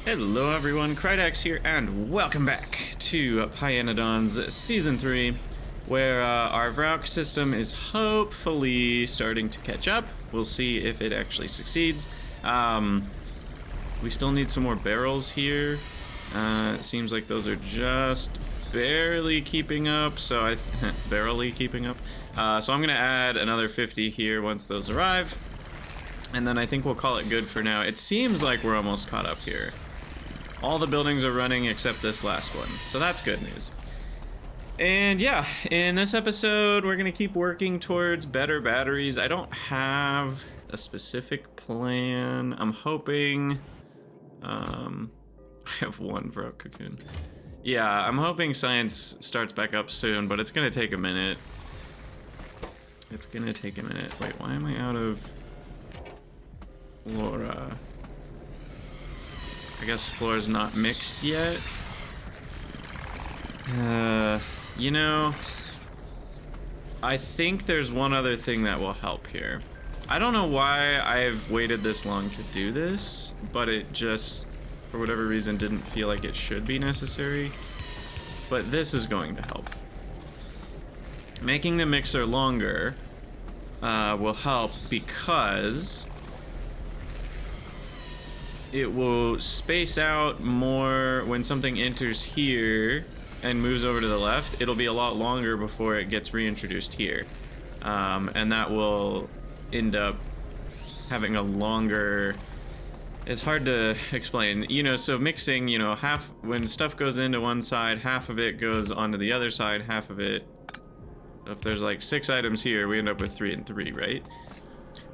Hello everyone, Krydax here, and welcome back to pYanodon's Season 3, where our Vrouk system is hopefully starting to catch up. We'll see if it actually succeeds. We still need some more barrels here. It seems like those are just barely keeping up, so barely keeping up. So I'm gonna add another 50 here once those arrive, and then I think we'll call it good for now. It seems like we're almost caught up here. All the buildings are running except this last one, so that's good news. And yeah, in this episode, we're gonna keep working towards better batteries. I don't have a specific plan. I'm hoping, I have one Vrouk cocoon. Yeah, I'm hoping science starts back up soon, but it's gonna take a minute. It's gonna take a minute. Wait, why am I out of Flora? I guess floor's not mixed yet. You know, I think there's one other thing that will help here. I don't know why I've waited this long to do this, but it just, for whatever reason, didn't feel like it should be necessary. But this is going to help. Making the mixer longer will help because it will space out more when something enters here and moves over to the left. It'll be a lot longer before it gets reintroduced here. And that will end up having a longer... It's hard to explain. You know, so mixing, you know, half... When stuff goes into one side, half of it goes onto the other side, half of it... So if there's like 6 items here, we end up with 3 and 3, right?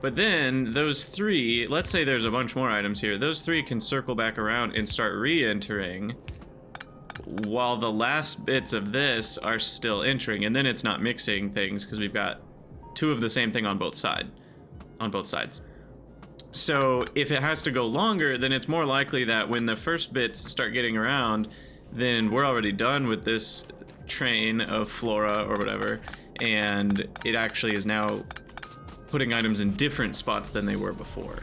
But then those 3, let's say there's a bunch more items here, those 3 can circle back around and start re-entering while the last bits of this are still entering, and then it's not mixing things because we've got 2 of the same thing on both sides. So if it has to go longer, then it's more likely that when the first bits start getting around, then we're already done with this train of flora or whatever, and it actually is now putting items in different spots than they were before.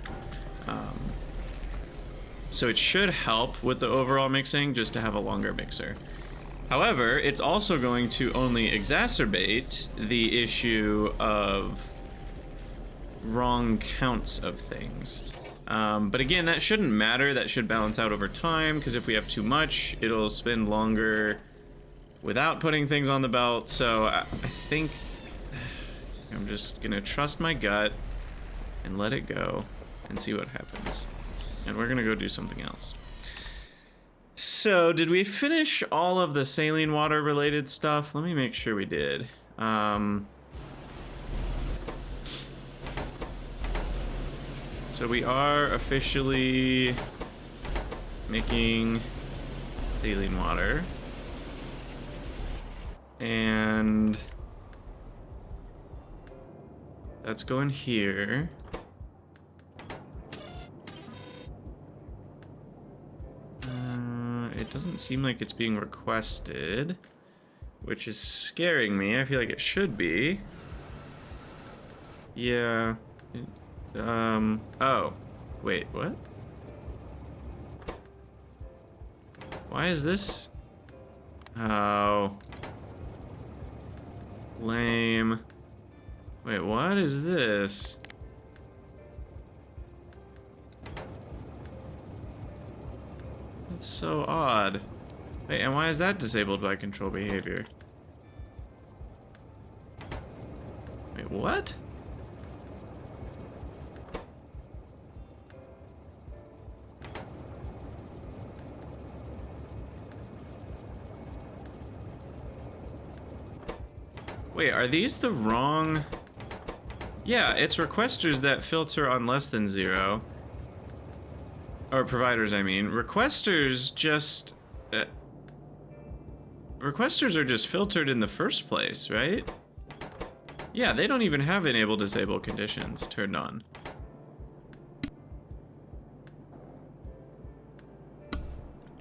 So it should help with the overall mixing just to have a longer mixer. However, it's also going to only exacerbate the issue of wrong counts of things. But again, that shouldn't matter. That should balance out over time, because if we have too much, it'll spend longer without putting things on the belt. So I think I'm just gonna trust my gut and let it go and see what happens. And we're gonna go do something else. So, did we finish all of the saline water related stuff? Let me make sure we did. So we are officially making saline water. And that's going here. It doesn't seem like it's being requested, which is scaring me. I feel like it should be. Yeah. Oh. Wait, what? Why is this? Oh. Lame. Wait, what is this? That's so odd. Wait, and why is that disabled by control behavior? Wait, what? Wait, are these the wrong... Yeah, it's requesters that filter on less than 0. Or providers, I mean. Requesters just... requesters are just filtered in the first place, right? Yeah, they don't even have enable disable conditions turned on.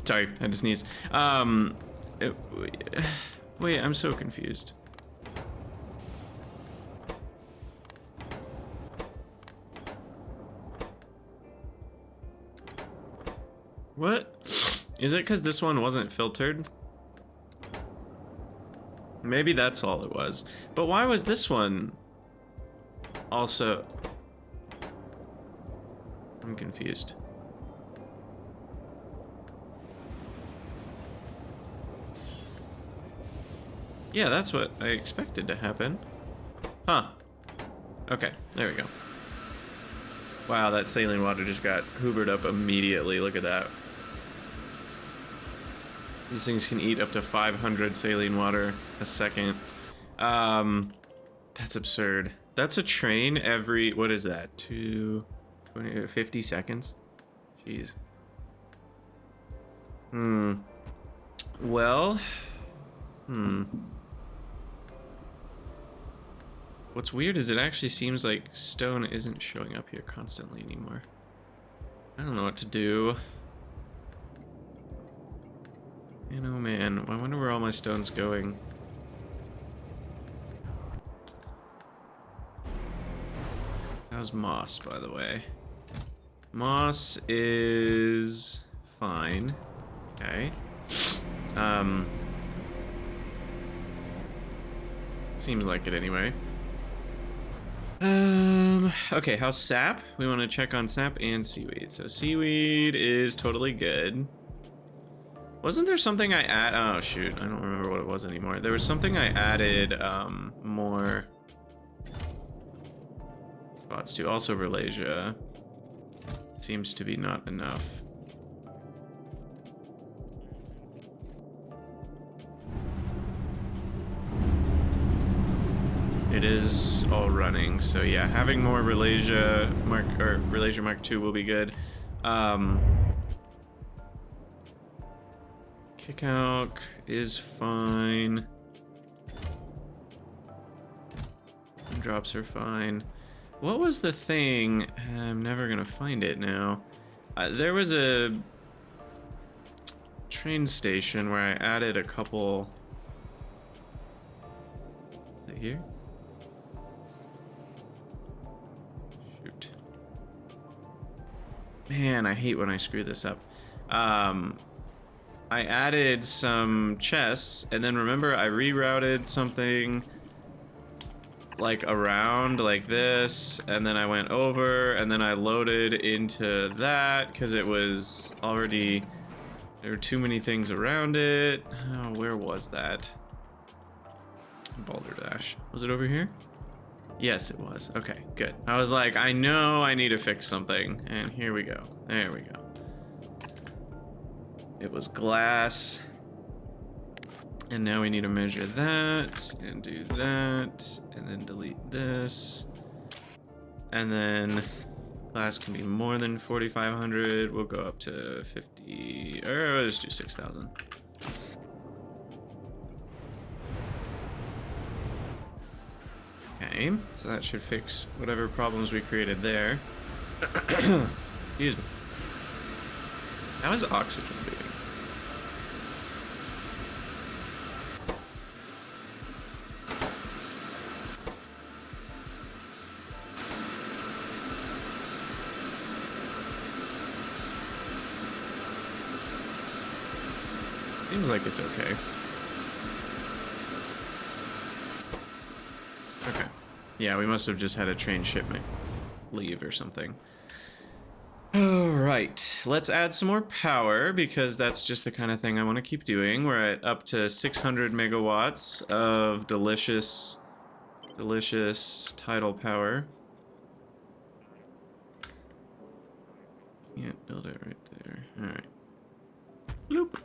Sorry, I had to sneeze. Wait, I'm so confused. What? Is it because this one wasn't filtered? Maybe that's all it was. But why was this one also... I'm confused. Yeah, that's what I expected to happen. Huh. Okay, there we go. Wow, that saline water just got hoovered up immediately. Look at that. These things can eat up to 500 saline water a second. That's absurd. That's a train every, what is that? 50 seconds? Jeez. Well, what's weird is it actually seems like stone isn't showing up here constantly anymore. I don't know what to do. Man, oh man, I wonder where all my stone's going. How's moss, by the way? Moss is fine. Okay. Seems like it anyway. Okay, how's sap? We want to check on sap and seaweed. So seaweed is totally good. Wasn't there something I add? Oh shoot, I don't remember what it was anymore. There was something I added more spots to. Also Verlasia. Seems to be not enough. It is all running, so yeah, having more Verlasia Mark II will be good. Kickout is fine. Drops are fine. What was the thing? I'm never gonna find it now. There was a train station where I added a couple. Is it here? Shoot. Man, I hate when I screw this up. I added some chests, and then remember I rerouted something like around like this, and then I went over, and then I loaded into that because it was already, there were too many things around it. Oh, where was that? Balderdash. Was it over here? Yes, it was. Okay, good. I was like, I know I need to fix something, and here we go. There we go. It was glass. And now we need to measure that and do that and then delete this. And then glass can be more than 4,500. We'll go up to 50, or let's do 6,000. Okay, so that should fix whatever problems we created there. Excuse me. How is oxygen doing? Seems like it's okay. Okay. Yeah, we must have just had a train shipment leave or something. Alright, let's add some more power because that's just the kind of thing I want to keep doing. We're at up to 600 megawatts of delicious tidal power. Can't build it right there. Alright. Bloop.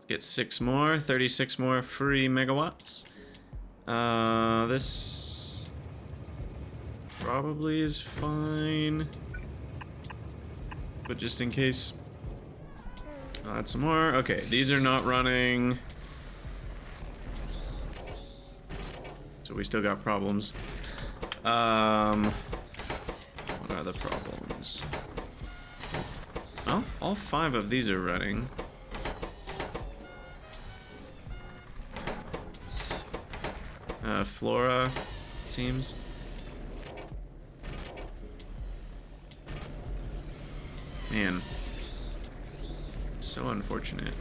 Get 6 more, 36 more free megawatts. This probably is fine, but just in case, I'll add some more. Okay, these are not running, so we still got problems. What are the problems? Well, all 5 of these are running. Flora, it seems. Man. So unfortunate.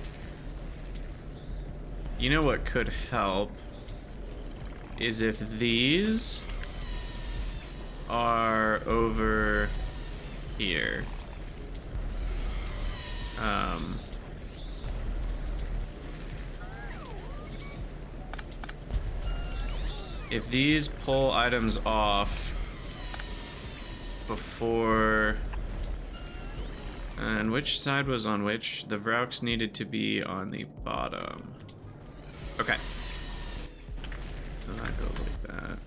You know what could help is if these are over here. If these pull items off before... And which side was on which? The Vraux needed to be on the bottom. Okay. So that goes like that.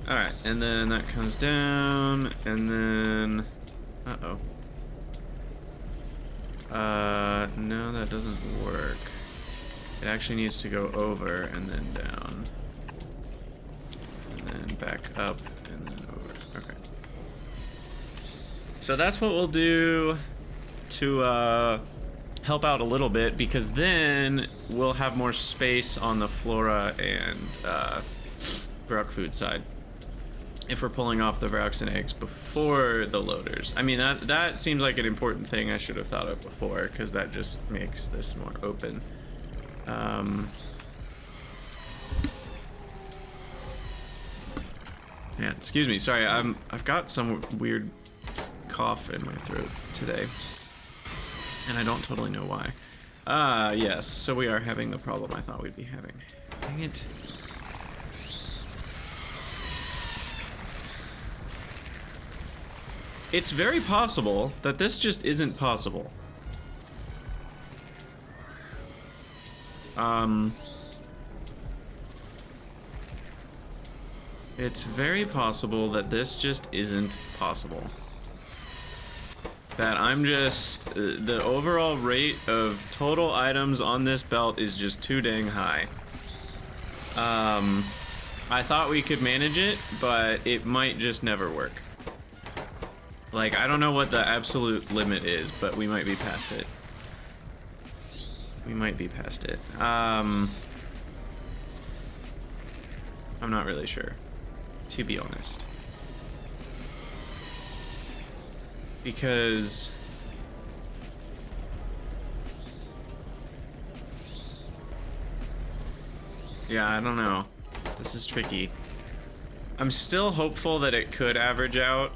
Alright, and then that comes down, and then... Uh-oh. No, that doesn't work. It actually needs to go over and then down. And then back up and then over. Okay. So that's what we'll do to help out a little bit, because then we'll have more space on the flora and Vraux food side if we're pulling off the Vraux and eggs before the loaders. I mean, that seems like an important thing I should have thought of before, because that just makes this more open. Yeah, excuse me. Sorry, I've got some weird cough in my throat today, and I don't totally know why. Yes. So we are having the problem I thought we'd be having. Dang it. It's very possible that this just isn't possible. It's very possible that this just isn't possible. That I'm just... the overall rate of total items on this belt is just too dang high. I thought we could manage it, but it might just never work. Like, I don't know what the absolute limit is, but we might be past it. We might be past it. I'm not really sure, to be honest. Because... yeah, I don't know. This is tricky. I'm still hopeful that it could average out,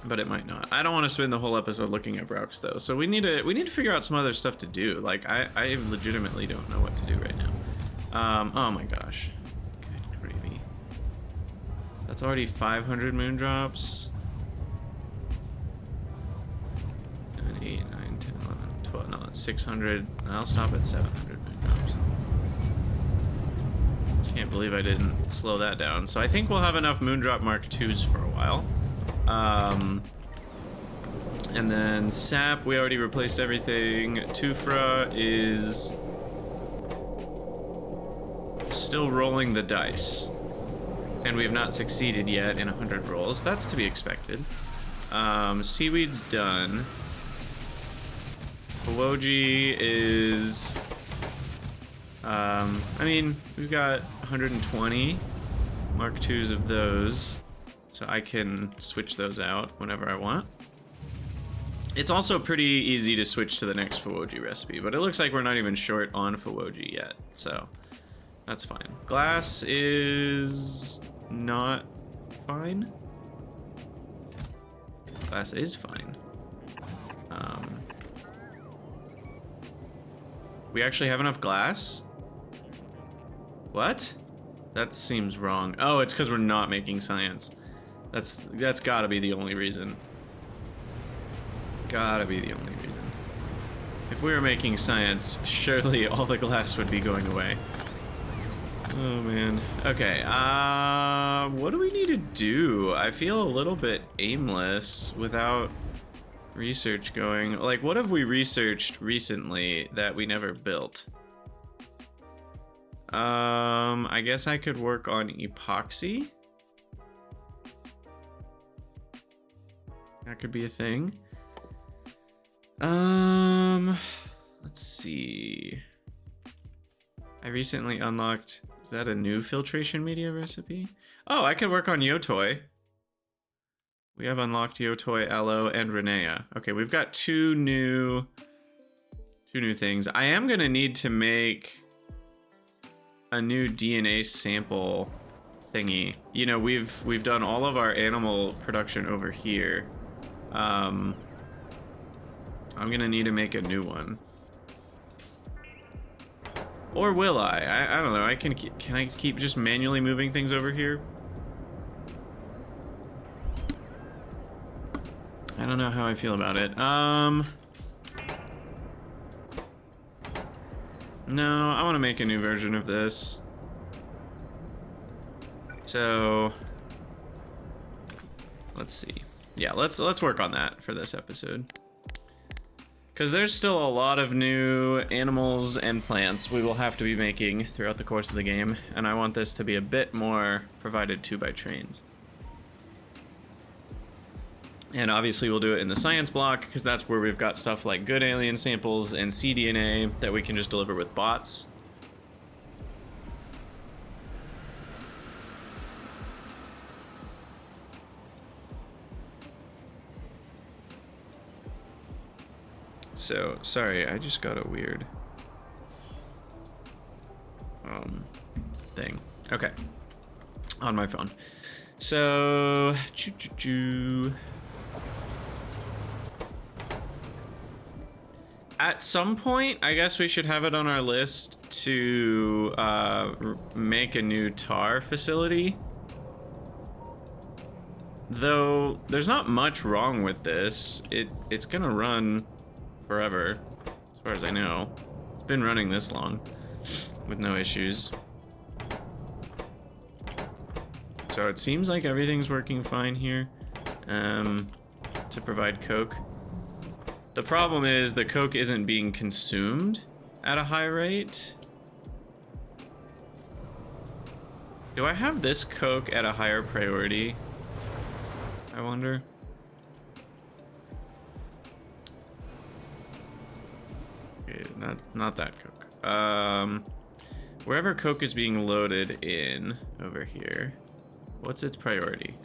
but it might not. I don't want to spend the whole episode looking at Vraux though, so we need to figure out some other stuff to do. Like, I legitimately don't know what to do right now. Oh my gosh. Good gravy. That's already 500 moondrops. 7, 8, 9, 10, 11, 12. No, that's 600. I'll stop at 700 moondrops. Can't believe I didn't slow that down. So I think we'll have enough Moondrop Mark IIs for a while. And then Sap, we already replaced everything. Tufra is still rolling the dice. And we have not succeeded yet in 100 rolls. That's to be expected. Seaweed's done. Pyoji is... I mean, we've got 120 Mark IIs of those, so I can switch those out whenever I want. It's also pretty easy to switch to the next pYoji recipe, but it looks like we're not even short on pYoji yet, so that's fine. Glass is not fine. Glass is fine. We actually have enough glass? What? That seems wrong. Oh, it's because we're not making science. That's gotta be the only reason. Gotta be the only reason. If we were making science, surely all the glass would be going away. Oh man. Okay, what do we need to do? I feel a little bit aimless without research going. Like, what have we researched recently that we never built? I guess I could work on epoxy. That could be a thing. Let's see. I recently unlocked, is that a new filtration media recipe? Oh, I could work on Yotoi. We have unlocked Yotoi, Aloe, and Renea. Okay, we've got two new things. I am gonna need to make a new DNA sample thingy. You know, we've done all of our animal production over here. I'm gonna need to make a new one. Or will I? I don't know. Can I keep just manually moving things over here? I don't know how I feel about it. No, I want to make a new version of this. So let's see. Yeah, let's work on that for this episode. Because there's still a lot of new animals and plants we will have to be making throughout the course of the game, and I want this to be a bit more provided to by trains. And obviously we'll do it in the science block, because that's where we've got stuff like good alien samples and cDNA that we can just deliver with bots. So, sorry, I just got a weird thing. Okay. On my phone. So, at some point, I guess we should have it on our list to make a new tar facility. Though, there's not much wrong with this. It's gonna run forever, as far as I know. It's been running this long with no issues. So it seems like everything's working fine here to provide coke. The problem is the coke isn't being consumed at a high rate. Do I have this coke at a higher priority? I wonder. Not that coke. Wherever coke is being loaded in over here, what's its priority?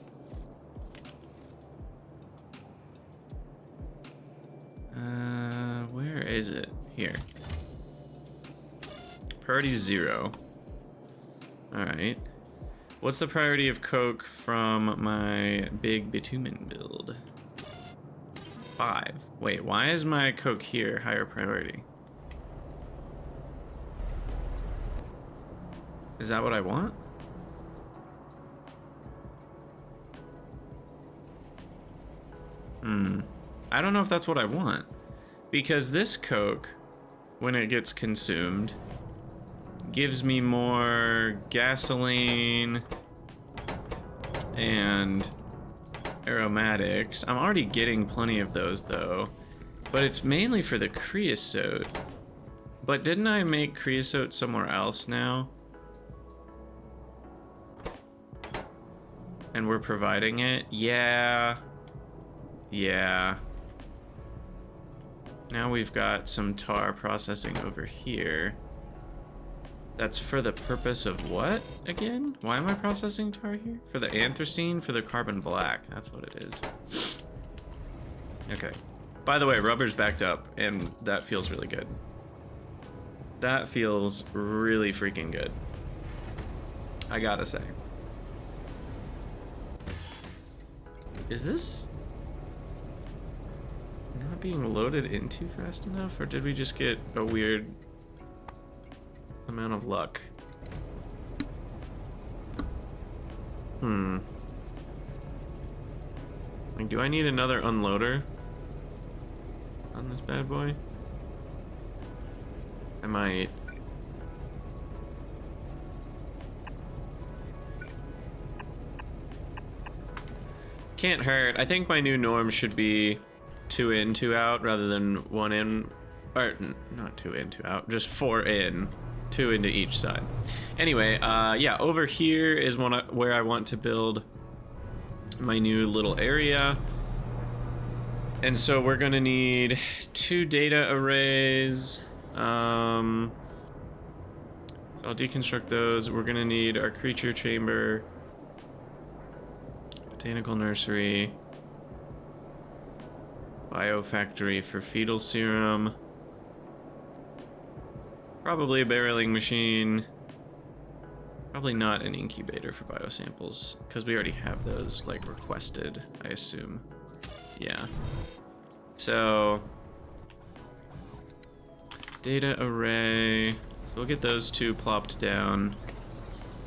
Where is it? Here. Priority 0. Alright. What's the priority of coke from my big bitumen build? 5. Wait, why is my coke here higher priority? Is that what I want? I don't know if that's what I want. Because this coke, when it gets consumed, gives me more gasoline and aromatics. I'm already getting plenty of those though, but it's mainly for the creosote. But didn't I make creosote somewhere else now? And we're providing it? Yeah. Now we've got some tar processing over here. That's for the purpose of what again? Why am I processing tar here? For the anthracene, for the carbon black. That's what it is. Okay. By the way, rubber's backed up, and that feels really good. That feels really freaking good, I gotta say. Is this not being loaded into fast enough, or did we just get a weird amount of luck? Like, do I need another unloader on this bad boy? I might. Can't hurt. I think my new norm should be 2 in, 2 out, rather than 1 in, or not 2 in, 2 out, just 4 in, 2 into each side. Anyway, yeah, over here is where I want to build my new little area. And so we're gonna need 2 data arrays. So I'll deconstruct those. We're gonna need our creature chamber, botanical nursery. Biofactory for fetal serum. Probably a barreling machine. Probably not an incubator for biosamples, because we already have those, like, requested, I assume. Yeah. So, data array. So we'll get those two plopped down.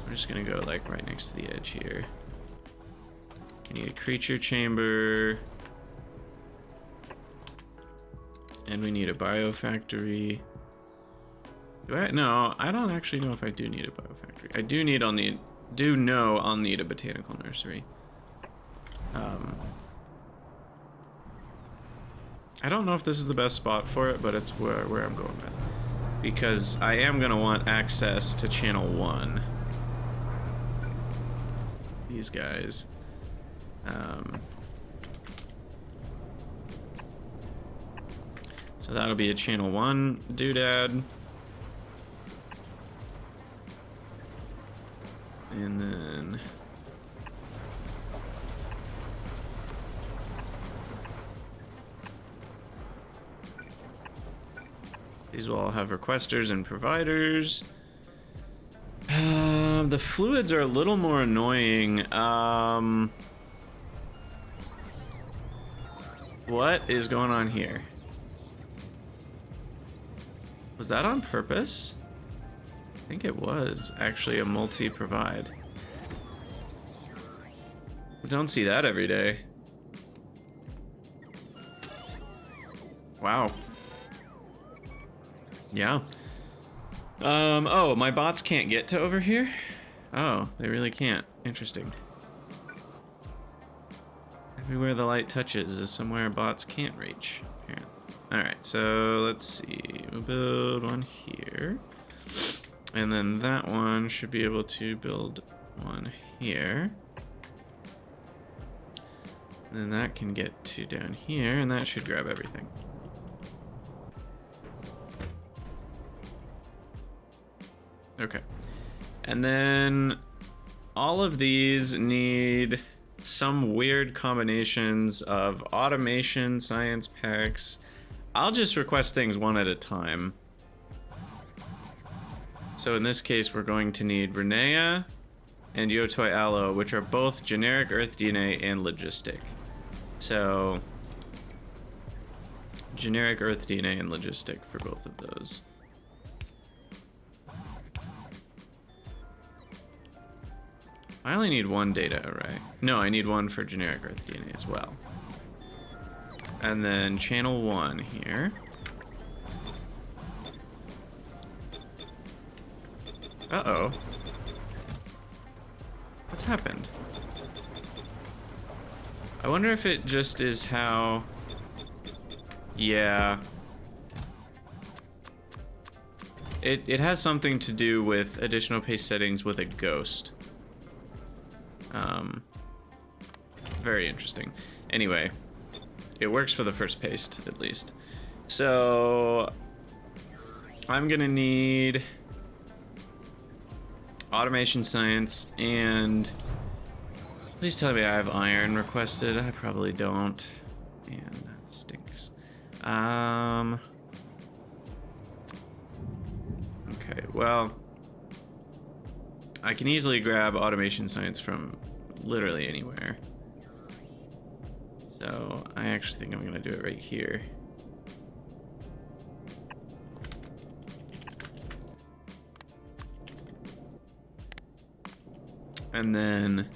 We're just gonna go, like, right next to the edge here. We need a creature chamber. And we need a biofactory. No, I don't actually know if I do need a biofactory. I do need, I'll need a botanical nursery. I don't know if this is the best spot for it, but it's where I'm going with. Because I am gonna want access to channel 1. These guys. So that'll be a channel 1 doodad. And then these will all have requesters and providers. The fluids are a little more annoying. What is going on here? Was that on purpose? I think it was actually a multi-provide. We don't see that every day. Wow. Yeah. Oh, my bots can't get to over here? Oh, they really can't. Interesting. Everywhere the light touches is somewhere bots can't reach, apparently. Alright, so let's see. We'll build one here. And then that one should be able to build one here. And then that can get to down here, and that should grab everything. Okay. And then all of these need some weird combinations of automation, science packs. I'll just request things one at a time. So in this case, we're going to need Renea and Yotoi Aloe, which are both generic Earth DNA and logistic. So, generic Earth DNA and logistic for both of those. I only need one data array. No, I need one for generic Earth DNA as well. And then channel 1 here. Uh-oh. What's happened? I wonder if it just is how... Yeah. It has something to do with additional paste settings with a ghost. Very interesting. Anyway, it works for the first paste, at least. So, I'm gonna need automation science and... Please tell me I have iron requested. I probably don't. And that stinks. Okay, well, I can easily grab automation science from literally anywhere. So I actually think I'm gonna do it right here. And then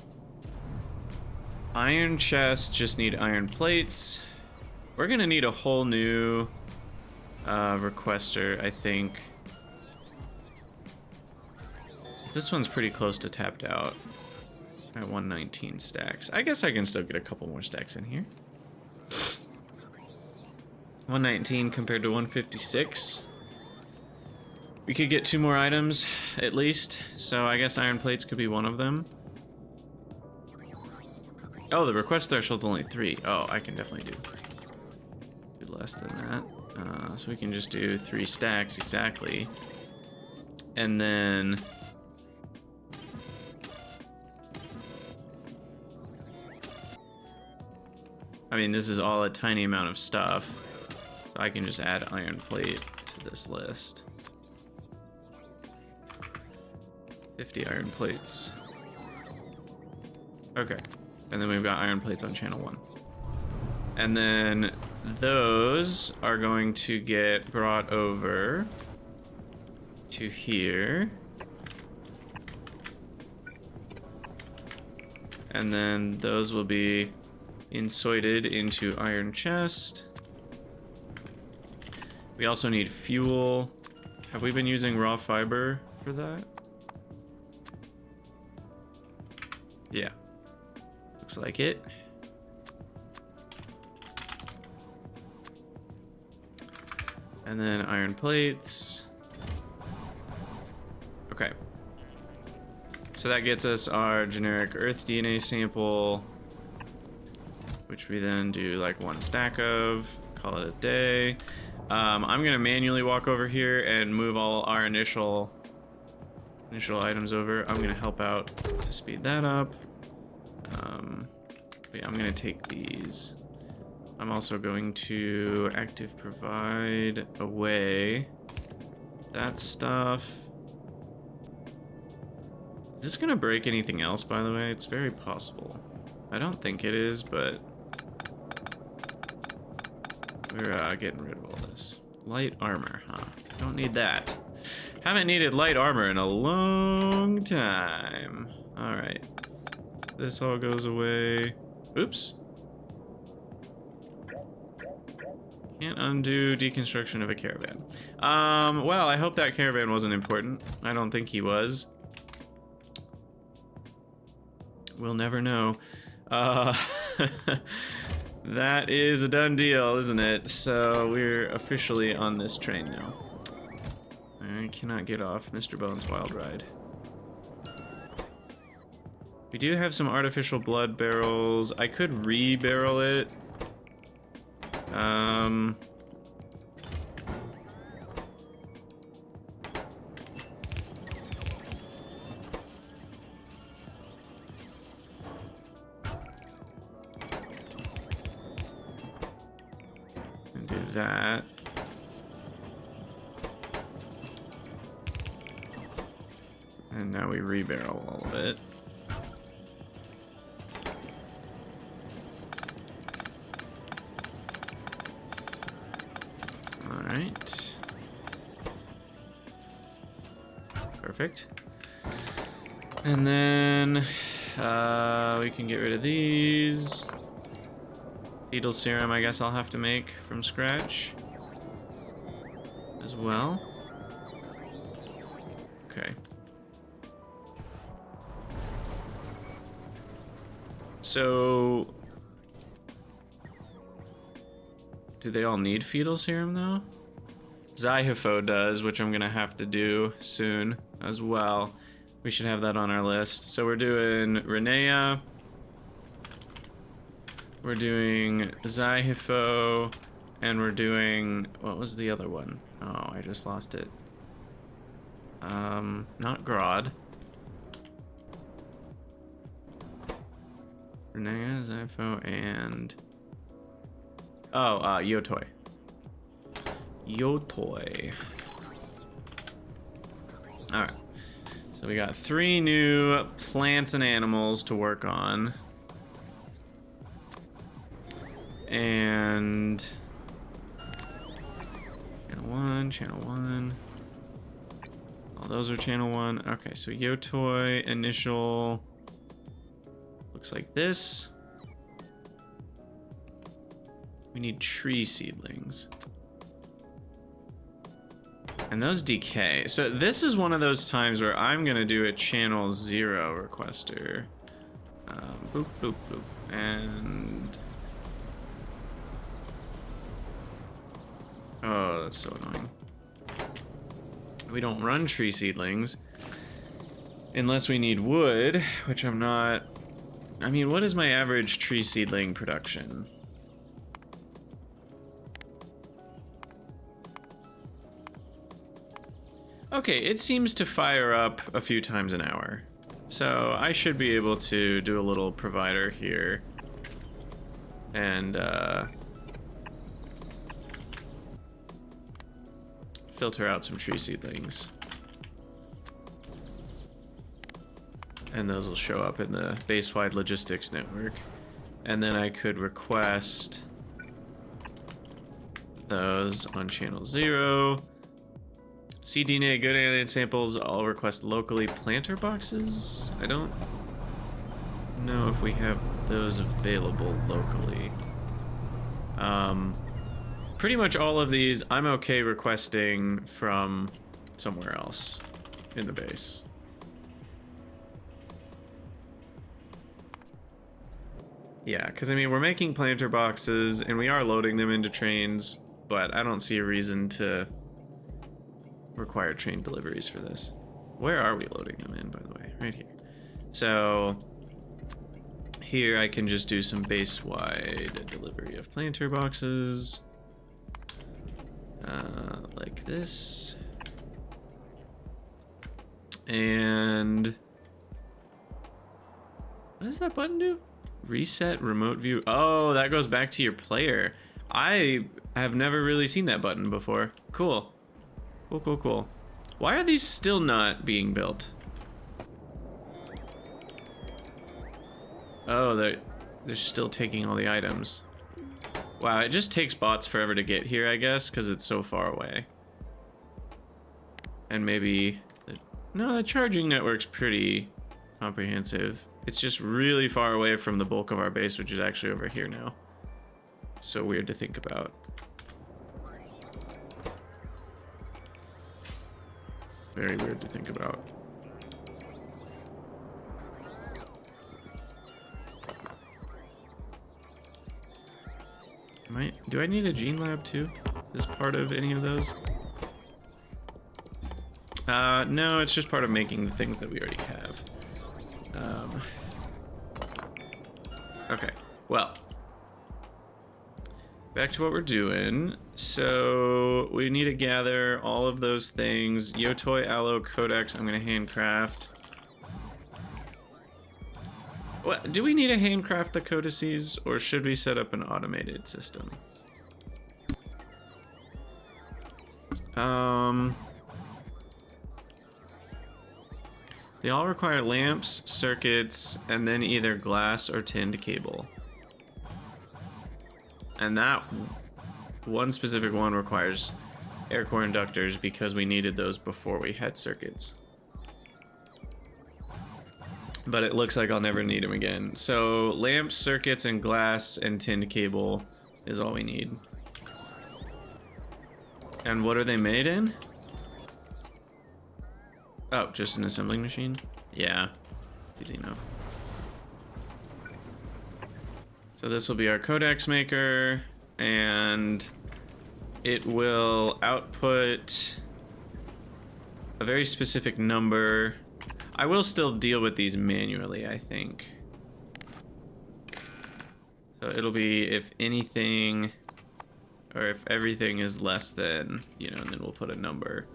iron chests just need iron plates. We're gonna need a whole new requester, I think. This one's pretty close to tapped out at 119 stacks. I guess I can still get a couple more stacks in here. 119 compared to 156. We could get 2 more items at least, so I guess iron plates could be one of them. Oh, the request threshold's only 3. Oh, I can definitely do less than that. So we can just do 3 stacks exactly. And then... I mean, this is all a tiny amount of stuff. So I can just add iron plate to this list. 50 iron plates. Okay. And then we've got iron plates on channel 1. And then those are going to get brought over to here. And then those will be inserted into iron chest. We also need fuel. Have we been using raw fiber for that? Yeah. Looks like it. And then iron plates. Okay. So that gets us our generic Earth DNA sample, which we then do like 1 stack of, call it a day. I'm gonna manually walk over here and move all our initial items over. I'm gonna help out to speed that up. But yeah, I'm gonna take these. I'm also going to active provide away that stuff. Is this gonna break anything else, by the way? It's very possible. I don't think it is, but we're getting rid of all this. Light armor, huh? Don't need that. Haven't needed light armor in a long time. All right. This all goes away. Oops. Can't undo deconstruction of a caravan. Well, I hope that caravan wasn't important. I don't think he was. We'll never know. That is a done deal, isn't it? So we're officially on this train now. I cannot get off Mr. Bones' wild ride. We do have some artificial blood barrels. I could re-barrel it. And do that. And now we re-barrel all of it. Alright. Perfect. And then we can get rid of these. Fetal serum, I guess I'll have to make from scratch as well. Okay. So, do they all need fetal serum though? Zyhifo does, which I'm gonna have to do soon as well. We should have that on our list. So we're doing Renea. We're doing Zyhifo, and we're doing, what was the other one? Oh, I just lost it. Not Grodd. Renea, Zyhifo, and Yotoi. Yotoi. Alright. So we got 3 new plants and animals to work on. And channel 1. All those are channel 1. Okay, so Yotoi initial looks like this. We need tree seedlings. And those decay. So this is one of those times where I'm gonna do a channel 0 requester. Boop, boop, boop. And oh, that's so annoying. We don't run tree seedlings unless we need wood, which I'm not. I mean, what is my average tree seedling production? Okay, it seems to fire up a few times an hour. So I should be able to do a little provider here. and filter out some tree seedlings. And those will show up in the base-wide logistics network. And then I could request those on channel 0. CDNA, good alien samples, I'll request locally. Planter boxes? I don't know if we have those available locally. Pretty much all of these I'm okay requesting from somewhere else in the base. Yeah, because I mean, we're making planter boxes and we are loading them into trains, but I don't see a reason to require train deliveries for this. Where are we loading them in, by the way? Right here. So here I can just do some base-wide delivery of planter boxes. Like this. And what does that button do? Reset remote view. Oh, that goes back to your player. I have never really seen that button before. Cool. Cool, cool, cool. Why are these still not being built? Oh, they're still taking all the items. Wow, it just takes bots forever to get here, I guess, because it's so far away. And maybe... No, the charging network's pretty comprehensive. It's just really far away from the bulk of our base, which is actually over here now. It's so weird to think about. Very weird to think about. Do I need a gene lab too? Is this part of any of those? No, it's just part of making the things that we already have. Okay, well. Back to what we're doing. So we need to gather all of those things. Yotoi, aloe, codex, I'm gonna handcraft. What, do we need to handcraft the codices, or should we set up an automated system? They all require lamps, circuits, and then either glass or tinned cable. And that one specific one requires air core inductors because we needed those before we had circuits. But it looks like I'll never need them again. So lamps, circuits, and glass and tinned cable is all we need. And what are they made in? Oh, just an assembling machine? Yeah, it's easy enough. So this will be our codex maker, and it will output a very specific number. I will still deal with these manually, I think. So it'll be if anything, or if everything is less than, you know, and then we'll put a number.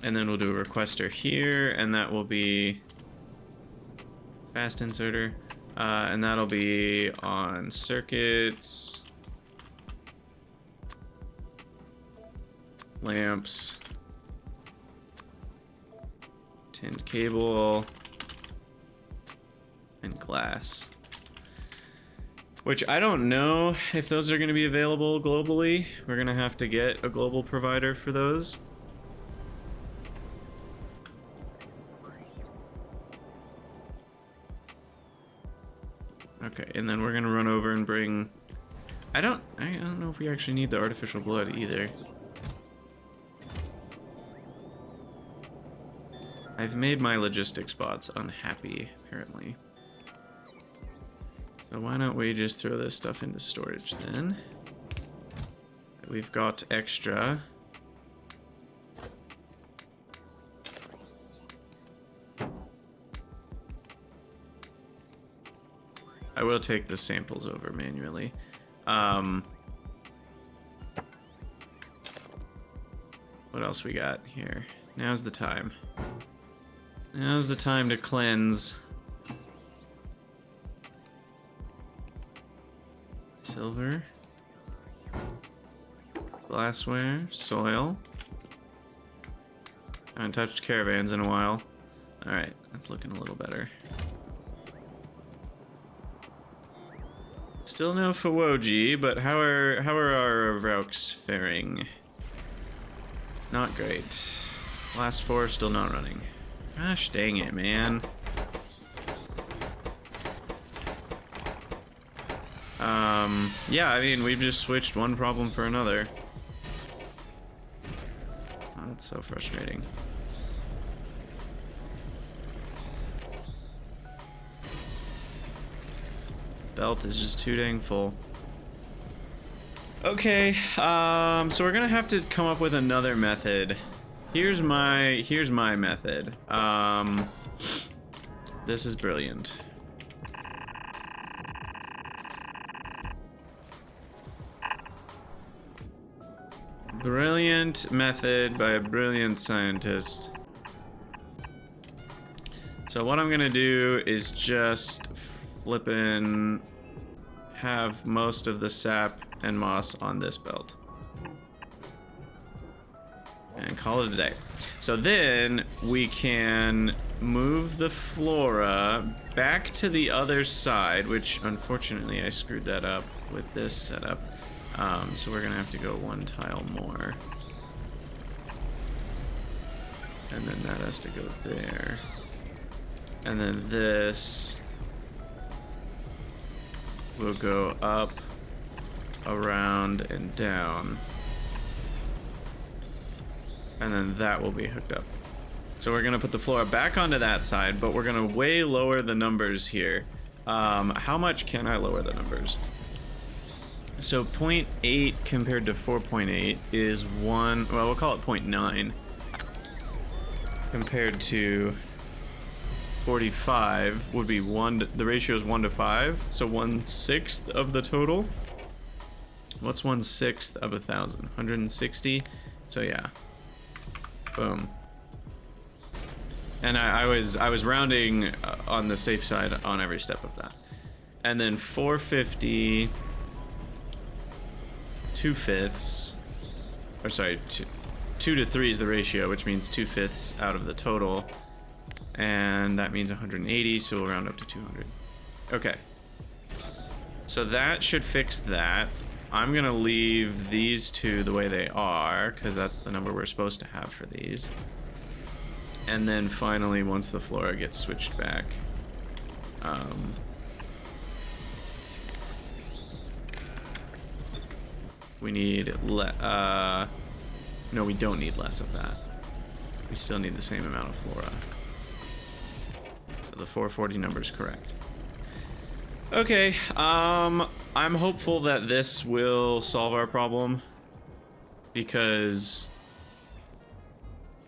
And then we'll do a requester here, and that will be fast inserter. And that'll be on circuits, lamps, tinned cable, and glass. Which I don't know if those are going to be available globally. We're going to have to get a global provider for those. Okay, and then we're gonna run over and bring... I don't know if we actually need the artificial blood either. I've made my logistics bots unhappy, apparently. So why don't we just throw this stuff into storage then? We've got extra. I will take the samples over manually. What else we got here? Now's the time. Now's the time to cleanse. Silver. Glassware. Soil. I haven't touched caravans in a while. Alright, that's looking a little better. Still no Fawoji, but how are our Vrauks faring? Not great. Last 4 still not running. Gosh dang it, man. Yeah, I mean, we've just switched one problem for another. Oh, that's so frustrating. Belt is just too dang full. Okay, so we're gonna have to come up with another method. Here's my method. This is brilliant. Brilliant method by a brilliant scientist. So what I'm gonna do is just flippin' have most of the sap and moss on this belt. And call it a day. So then we can move the flora back to the other side, which unfortunately I screwed that up with this setup. So we're gonna have to go 1 tile more. And then that has to go there. And then this will go up, around, and down. And then that will be hooked up. So we're gonna put the flora back onto that side, but we're gonna way lower the numbers here. How much can I lower the numbers? So 0.8 compared to 4.8 is 1, well, we'll call it 0.9 compared to 45 would be 1, the ratio is 1 to 5, so 1/6 of the total. What's 1/6 of 1,000? 160? So yeah, boom. And I was rounding on the safe side on every step of that. And then 450, 2/5, or sorry, 2 to 3 is the ratio, which means 2/5 out of the total. And that means 180, so we'll round up to 200. Okay. So that should fix that. I'm gonna leave these two the way they are, because that's the number we're supposed to have for these. And then finally, once the flora gets switched back, we need no, we don't need less of that. We still need the same amount of flora. So the 440 number is correct. Okay, I'm hopeful that this will solve our problem, because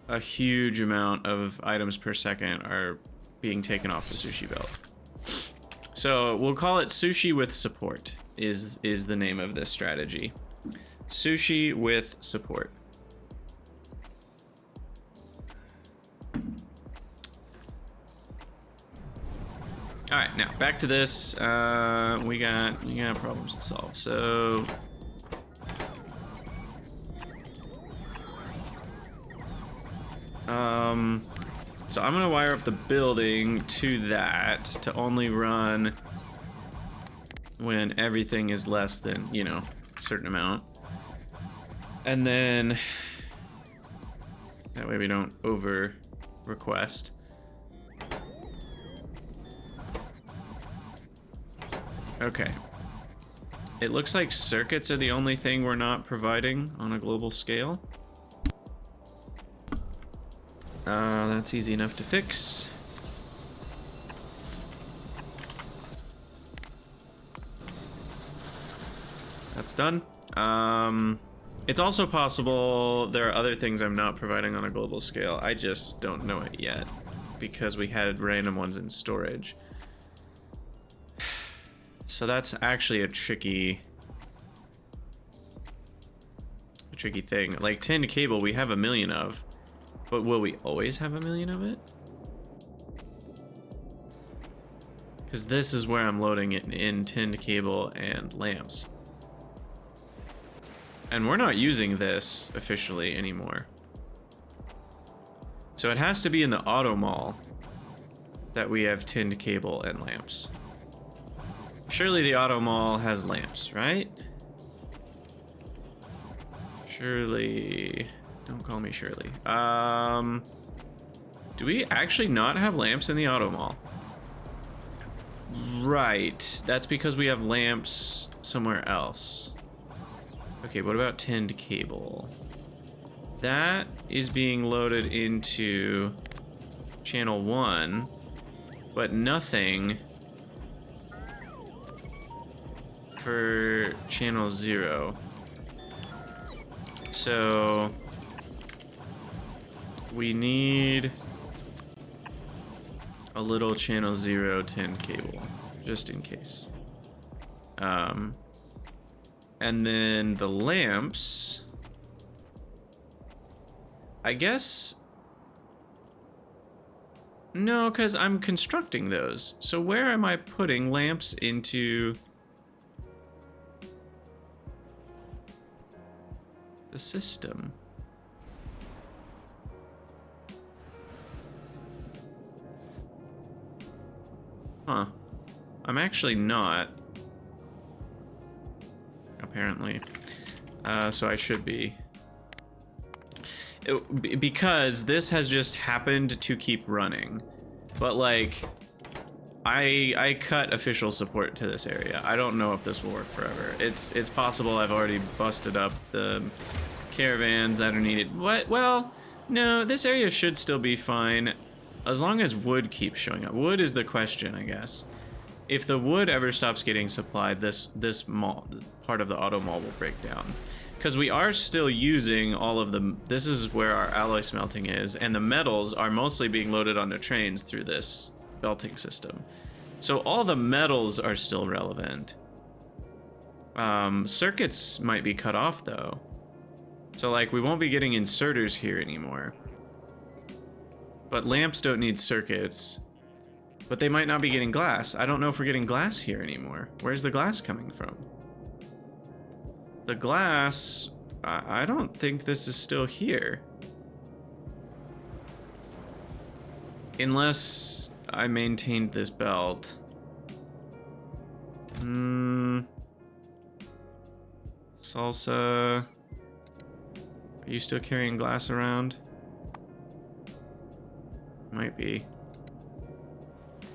a huge amount of items per second are being taken off the sushi belt. So we'll call it sushi with support is the name of this strategy. Sushi with support. All right, now back to this. We got problems to solve. So so I'm gonna wire up the building to that to only run when everything is less than, you know, a certain amount. And then that way we don't over request. Okay. It looks like circuits are the only thing we're not providing on a global scale. That's easy enough to fix. That's done. It's also possible there are other things I'm not providing on a global scale. I just don't know it yet because we had random ones in storage. So that's actually a tricky thing. Like tin cable, we have 1 million of, but will we always have 1 million of it? Because this is where I'm loading it in tin cable and lamps. And we're not using this officially anymore. So it has to be in the auto mall that we have tinned cable and lamps. Surely the auto mall has lamps, right? Surely. Don't call me Shirley. Do we actually not have lamps in the auto mall? Right. That's because we have lamps somewhere else. Okay, what about tinned cable? That is being loaded into channel 1, but nothing for channel 0. So we need a little channel 0 tinned cable, just in case. And then the lamps, I guess, no, because I'm constructing those. So where am I putting lamps into the system? Huh. I'm actually not. Apparently. So I should be. Because this has just happened to keep running. But like, I cut official support to this area. I don't know if this will work forever. It's possible I've already busted up the caravans that are needed. What? Well, no, this area should still be fine as long as wood keeps showing up. Wood is the question, I guess. If the wood ever stops getting supplied, this mall, part of the auto mall, will break down. Because we are still using all of the, this is where our alloy smelting is, and the metals are mostly being loaded onto trains through this belting system. So all the metals are still relevant. Circuits might be cut off though. So like we won't be getting inserters here anymore. But lamps don't need circuits. But they might not be getting glass. I don't know if we're getting glass here anymore. Where's the glass coming from? The glass, I don't think this is still here. Unless I maintained this belt. Salsa. Are you still carrying glass around? Might be.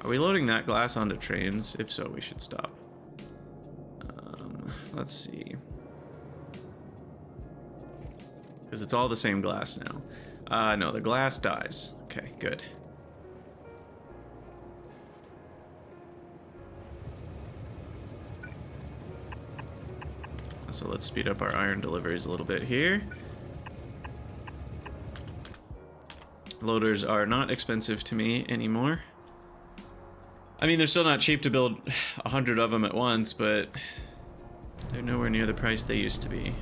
Are we loading that glass onto trains? If so, we should stop. Let's see. Because it's all the same glass now. No, the glass dies. Okay, good. So let's speed up our iron deliveries a little bit here. Loaders are not expensive to me anymore. I mean, they're still not cheap to build 100 of them at once, but they're nowhere near the price they used to be.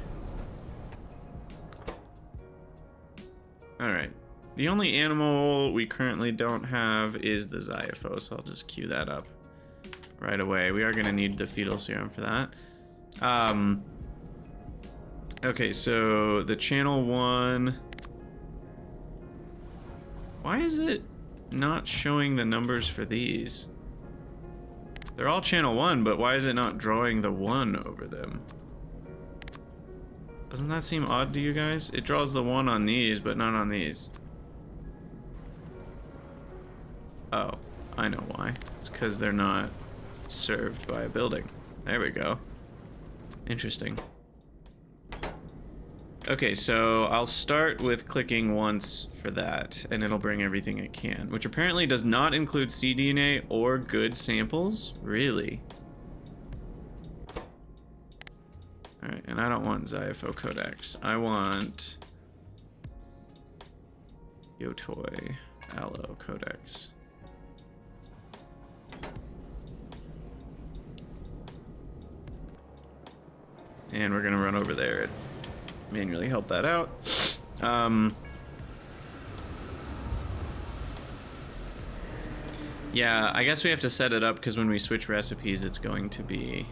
Alright. The only animal we currently don't have is the Zyopho, so I'll just queue that up right away. We are going to need the fetal serum for that. Okay, so the channel 1... Why is it not showing the numbers for these? They're all channel 1, but why is it not drawing the 1 over them? Doesn't that seem odd to you guys? It draws the 1 on these, but not on these. Oh, I know why. It's because they're not served by a building. There we go. Interesting. Okay, so I'll start with clicking once for that, and it'll bring everything it can, which apparently does not include cDNA or good samples. Really? Alright, and I don't want Zyopho Codex. I want Yotoy Allo Codex. And we're gonna run over there and manually help that out. Yeah, I guess we have to set it up because when we switch recipes, it's going to be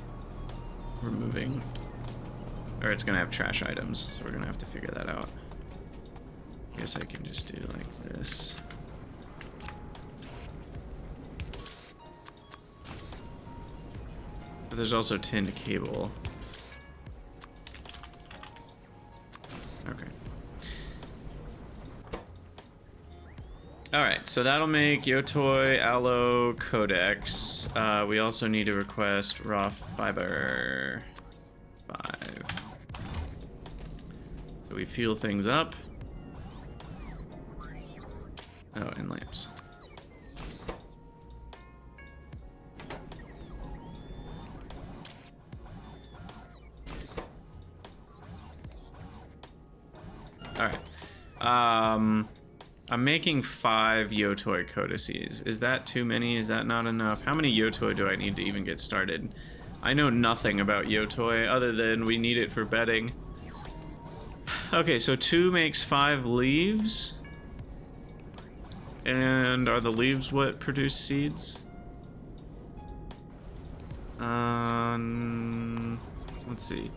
removing. Or it's gonna have trash items, so we're gonna have to figure that out. I guess I can just do like this. But there's also tinned cable. Okay. Alright, so that'll make Yotoi, Aloe, Codex. We also need to request raw fiber. 5. So we fuel things up. Oh, and lamps. Alright. I'm making 5 Yotoi codices. Is that too many? Is that not enough? How many Yotoi do I need to even get started? I know nothing about Yotoi other than we need it for bedding. Okay, so 2 makes 5 leaves. And are the leaves what produce seeds? Let's see.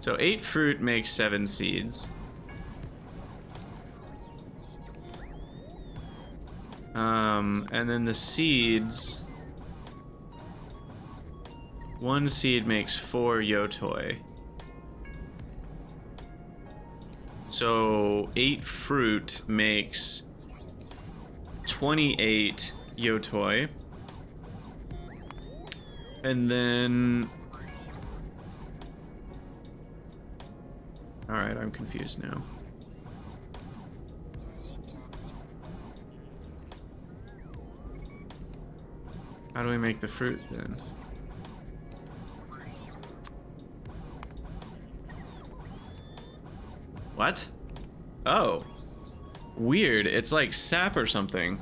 So 8 fruit makes 7 seeds. And then the seeds, 1 seed makes 4 Yotoi. So 8 fruit makes 28 Yotoi. And then... Alright, I'm confused now. How do we make the fruit then? What? Oh. Weird. It's like sap or something.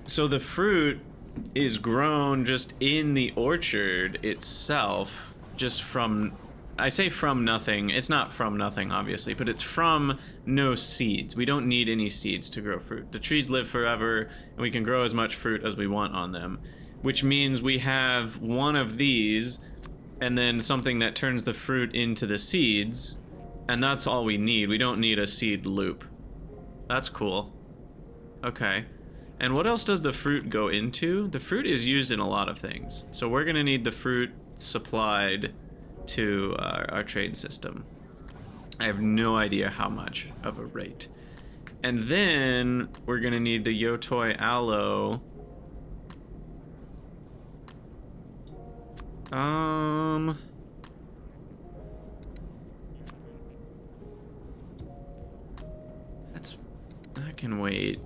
So the fruit is grown just in the orchard itself, just from... I say from nothing. It's not from nothing, obviously, but it's from no seeds. We don't need any seeds to grow fruit. The trees live forever, and we can grow as much fruit as we want on them, which means we have one of these, and then something that turns the fruit into the seeds, and that's all we need. We don't need a seed loop. That's cool. Okay. And what else does the fruit go into? The fruit is used in a lot of things. So we're gonna need the fruit supplied to our trade system. I have no idea how much of a rate. And then we're gonna need the Yotoi aloe. That can wait.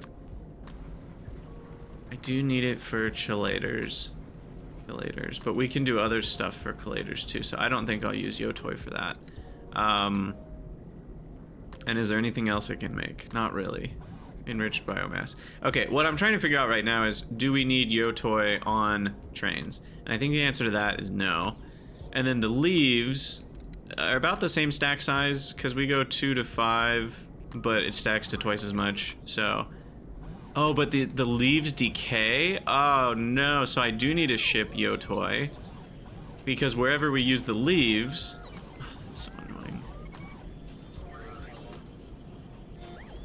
I do need it for chelators. But we can do other stuff for collators too, so I don't think I'll use Yotoi for that. And is there anything else I can make? Not really. Enriched biomass. Okay, what I'm trying to figure out right now is, do we need Yotoi on trains? And I think the answer to that is no. And then the leaves are about the same stack size, because we go 2 to 5, but it stacks to twice as much, so... Oh, but the leaves decay? Oh, no. So I do need to ship Yotoi. Because wherever we use the leaves... Oh, that's so annoying.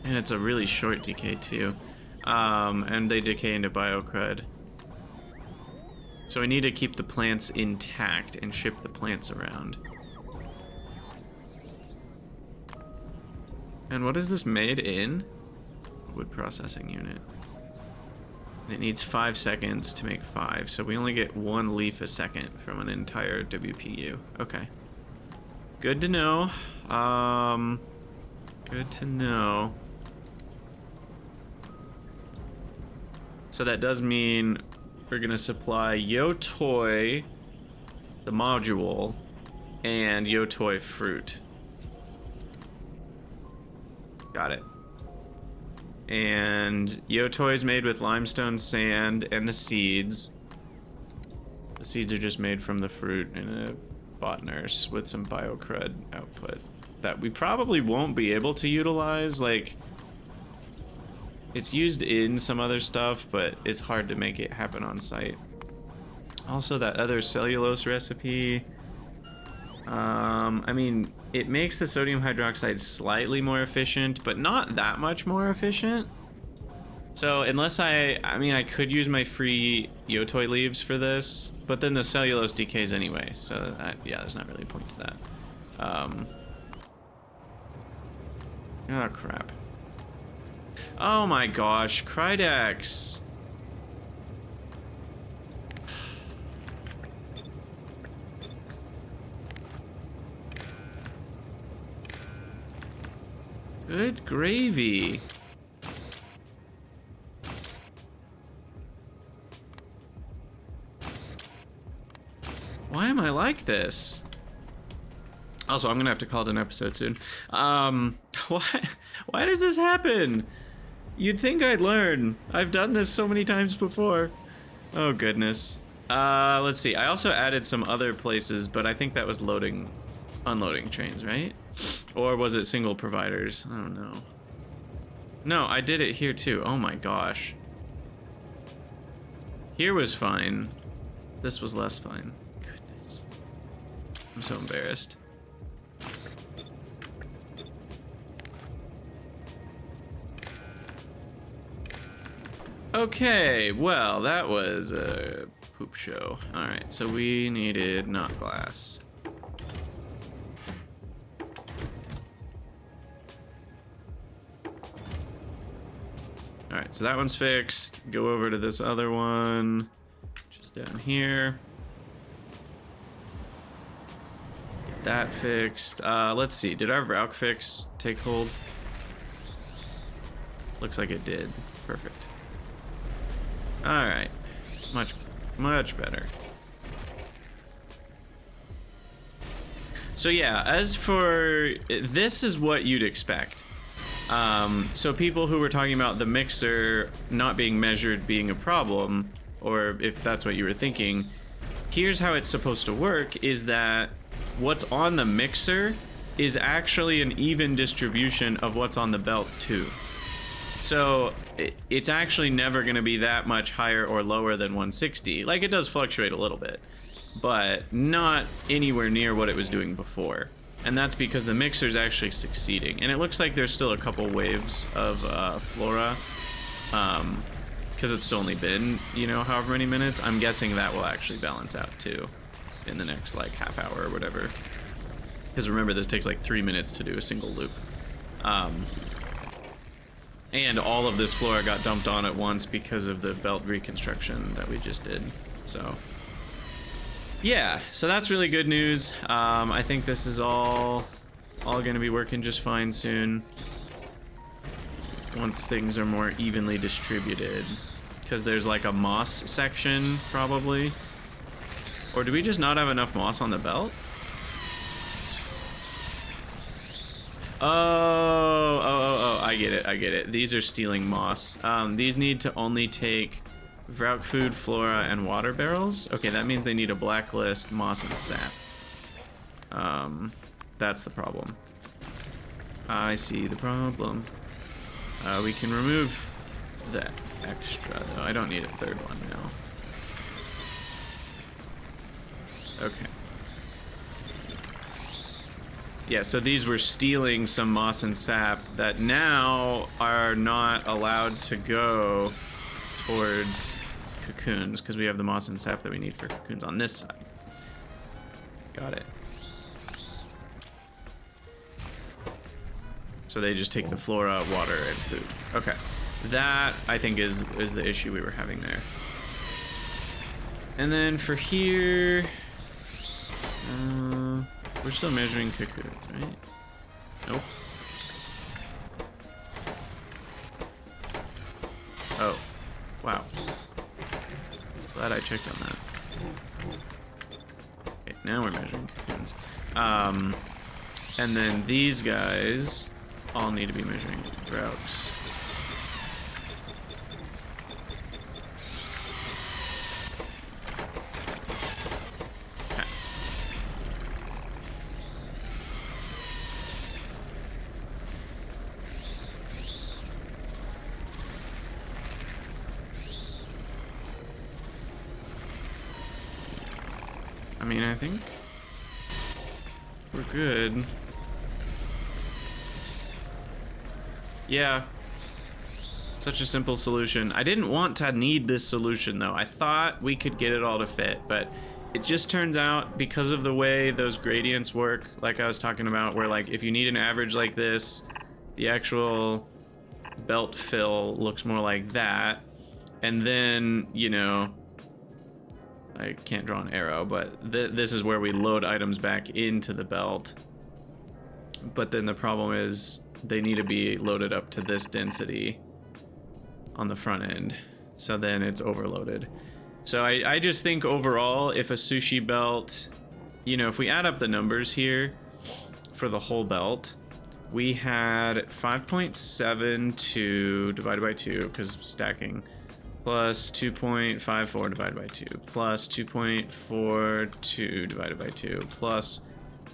And it's a really short decay, too. And they decay into biocrud. So I need to keep the plants intact and ship the plants around. And what is this made in? Wood processing unit. And it needs 5 seconds to make 5, so we only get 1 leaf a second from an entire WPU. Okay. Good to know. Good to know. So that does mean we're gonna supply Yotoi, the module, and Yotoi fruit. Got it. And Yotoi is made with limestone sand and the seeds. The seeds are just made from the fruit in a botnurse with some biocrud output that we probably won't be able to utilize. Like, it's used in some other stuff, but it's hard to make it happen on site. Also, that other cellulose recipe, I mean, it makes the sodium hydroxide slightly more efficient, but not that much more efficient. So unless I mean, I could use my free Yotoi leaves for this, but then the cellulose decays anyway. So yeah, there's not really a point to that. Oh crap. Oh my gosh, Krydex. Good gravy. Why am I like this? Also, I'm gonna have to call it an episode soon. Why does this happen? You'd think I'd learn. I've done this so many times before. Oh goodness. Let's see. I also added some other places, but I think that was unloading trains, right? Or was it single providers? I don't know. No, I did it here too. Oh my gosh. Here was fine. This was less fine. Goodness. I'm so embarrassed. Okay, well, that was a poop show. Alright, so we needed not glass. Alright, so that one's fixed. Go over to this other one, which is down here. Get that fixed. Let's see, did our Vrauk fix take hold? Looks like it did. Perfect. Alright, much better. So yeah, as for, this is what you'd expect. So people who were talking about the mixer not being measured being a problem, or if that's what you were thinking, here's how it's supposed to work, is that what's on the mixer is actually an even distribution of what's on the belt too. So it's actually never going to be that much higher or lower than 160. Like, it does fluctuate a little bit, but not anywhere near what it was doing before. And that's because the mixer is actually succeeding. And it looks like there's still a couple waves of flora, because it's only been, you know, however many minutes. I'm guessing that will actually balance out too in the next like half hour or whatever. Because remember, this takes like 3 minutes to do a single loop. And all of this flora got dumped on at once because of the belt reconstruction that we just did. So yeah, so that's really good news. I think this is all gonna be working just fine soon, once things are more evenly distributed. Because there's like a moss section, probably. Or do we just not have enough moss on the belt? Oh, I get it. These are stealing moss. These need to only take Vrauk food, flora, and water barrels. Okay, that means they need a blacklist, moss, and sap. That's the problem. I see the problem. We can remove the extra, though. I don't need a third one now. Okay. Yeah, so these were stealing some moss and sap that now are not allowed to go towards cocoons, because we have the moss and sap that we need for cocoons on this side. Got it. So they just take the flora, water, and food. Okay. That, I think, is the issue we were having there. And then for here... we're still measuring cocoons, right? Nope. Oh. Wow. Glad I checked on that. Okay, now we're measuring cocoons. And then these guys all need to be measuring Vrauks. I mean, I think we're good. Yeah. Such a simple solution. I didn't want to need this solution though. I thought we could get it all to fit, but it just turns out because of the way those gradients work, like I was talking about, where like if you need an average like this, the actual belt fill looks more like that. And then, you know, I can't draw an arrow, but this is where we load items back into the belt. But then the problem is they need to be loaded up to this density on the front end, so then it's overloaded. So I just think overall, if a sushi belt, you know, if we add up the numbers here for the whole belt, we had 5.72 divided by 2, because stacking, plus 2.54 divided by 2, plus 2.42 divided by 2, plus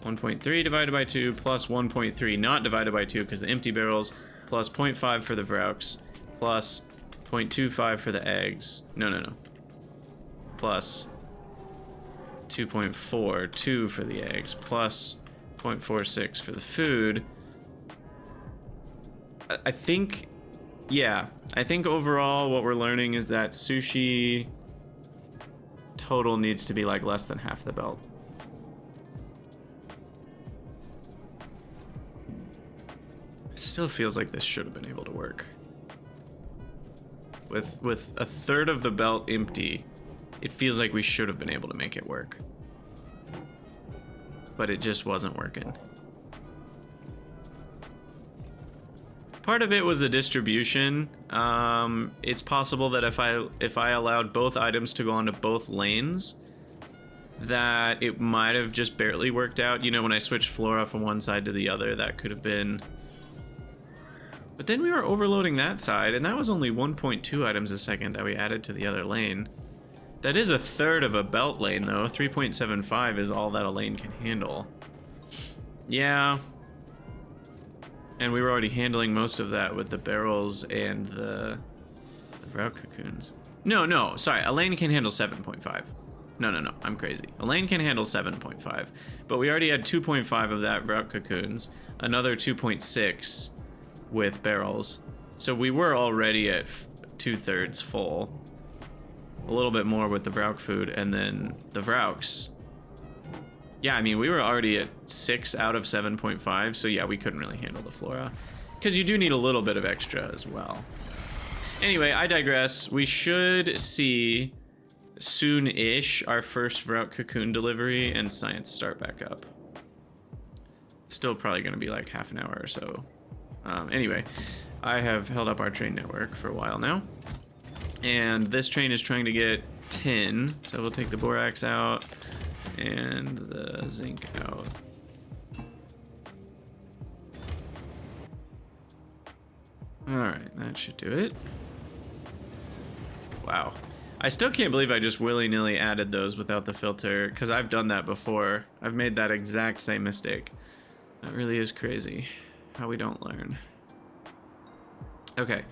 1.3 divided by 2, plus 1.3 not divided by 2 because the empty barrels, plus 0.5 for the Vrauks, plus 0.25 for the eggs. No. Plus 2.42 for the eggs, plus 0.46 for the food. I think, yeah, I think overall what we're learning is that sushi total needs to be like less than half the belt. It still feels like this should have been able to work. With a third of the belt empty, it feels like we should have been able to make it work. But it just wasn't working. Part of it was the distribution. It's possible that if I allowed both items to go onto both lanes, that it might have just barely worked out. You know, when I switched flora from one side to the other, that could have been. But then we were overloading that side, and that was only 1.2 items a second that we added to the other lane. That is a third of a belt lane, though. 3.75 is all that a lane can handle. Yeah. And we were already handling most of that with the barrels and the Vrauk cocoons. No, sorry. A lane can handle 7.5. No, I'm crazy. A lane can handle 7.5. But we already had 2.5 of that Vrauk cocoons, another 2.6 with barrels. So we were already at 2/3 full. A little bit more with the Vrauk food, and then the Vrauks. Yeah, I mean, we were already at 6 out of 7.5, so yeah, we couldn't really handle the flora. Because you do need a little bit of extra as well. Anyway, I digress. We should see soon-ish our first Vrauk cocoon delivery and science start back up. Still probably going to be like half an hour or so. Anyway, I have held up our train network for a while now. And this train is trying to get 10, so we'll take the borax out and the zinc out. Alright, that should do it. Wow. I still can't believe I just willy-nilly added those without the filter, because I've done that before. I've made that exact same mistake. That really is crazy how we don't learn. Okay.